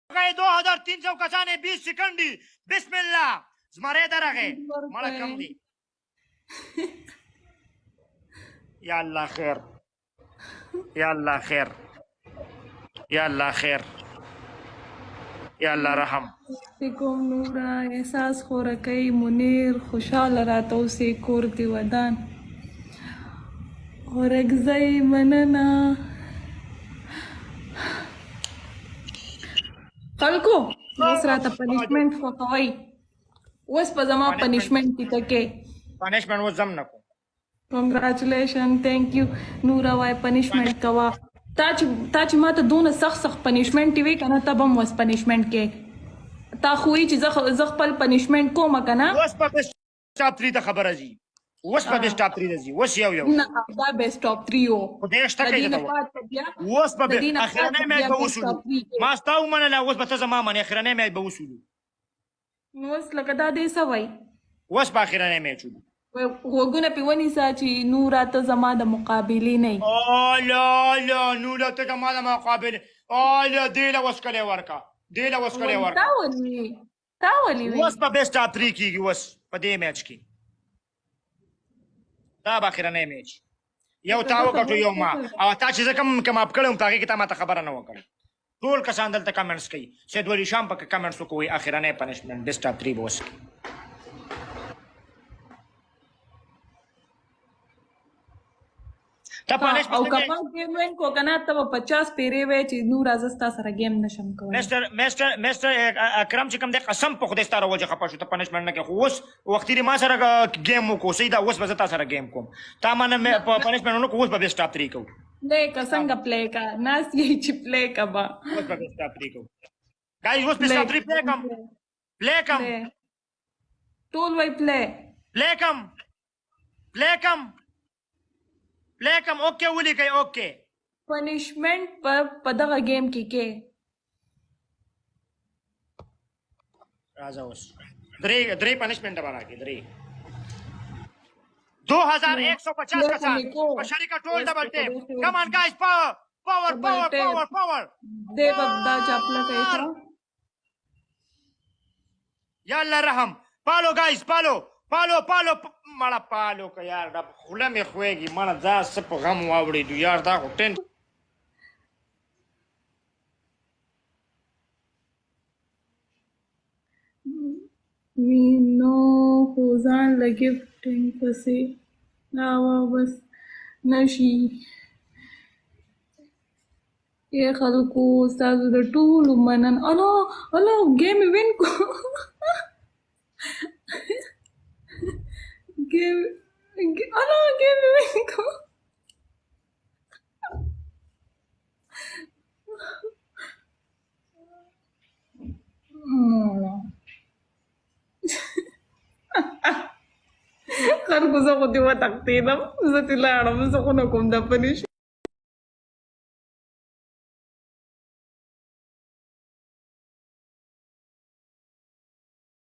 2300 کسانې 20 سکند دي. بسم الله زمری درغه مړه کم دي. یا الله خیر یا الله خیر یا الله خیر یا الله رحم. کوم نورا احساس خورکۍ منیر خوشحاله راته اوسې کور دی ودان اورګزۍ مننه خلکو اوس راته پنشمنټ خوښوئ اوس په زما پنشمنټ کې ټکې پنشمنټ اوس زم نه کوم. کنګرچولیشن تھینک یو نورا وای پنشمنټ کوا تا چې ما ته دونه سخت پنشمنټ وی کنه ته به هم اوس پنشمنټ کې تا خو یې چې زه خپل پنشمنٹ کوم کنه اوس په بیسټ ټاپ 3 ته خبره جی اوس په بیسټ ټاپ 3 ته اوس یو نه دا بیسټ ټاپ 3 او په دې شته کې اوس په اخرنه مې به وصول ما ستاو منله اوس به ته زما من اخرنه مې به وصول نو اوس لکه دا دې سوي اوس په اخرنه مې چول وګونه په ونی ساچي نورا ته زما د مقابله نه لا لا نورا ته زما د مقابله لا دې له وسکلې ورکا دیله اوس کړی ورکړه تا ولي اوس په بیسټ ټاپ 3 کېږي اوس په دې میچ کې دا به اخرنی میچ یو تا وکړو یو ما او تا چې زه کوم اپ کړی وم په هغې کې تا ماته خبره نه وکړې ټول کسان دلته کمنټس کوي سید ولی شام پکې کمنټس وکوي اخرنی پنشمنټ بیسټ ټاپ 3 به اوس او کما گیم وین کو کنه ته 50 پیری وې چې نور ازستا سره گیم نشم کولای مستر اکرم چې کوم د قسم په خدای ستاره وجه خپه شو ته پنشمنټ نه کې خو اوس وختي ما سره گیم وکړو سیدا اوس به زه سره گیم کوم تا مانه پنشمنټ نو اوس به بیسټ ټاپ 3 کو پلی کا څنګه پلی کا ناس یې چې پلی کا با اوس به بیسټ ټاپ 3 کو گایز اوس بیسټ ټاپ 3 پلی کم ټول وای پلی کم اوکے ولی کوي اوکے پنشمنٹ په دغه گیم کې راځه اوس درې پنشمنټ به راکړي 2150 کسان په شریکه ټول ډبل ټیپ کم آن گایز پاور دې وخت دا چاپله کوي یا الله رحم پالو گایز پالو مړه پالو که یار دا خوله مې خوږي مړه دا څه په غم واوړېدو یار دا خو ټین وینو خو ځان له ګفټینګ پسې راوه بس نشي ای خلکو ستاسو د ټولو منن الله ګیم وین کو Give me go. خرګوزه خو دې وتښتېدم زه ترې لاړم زه خو نه کوم دا پنش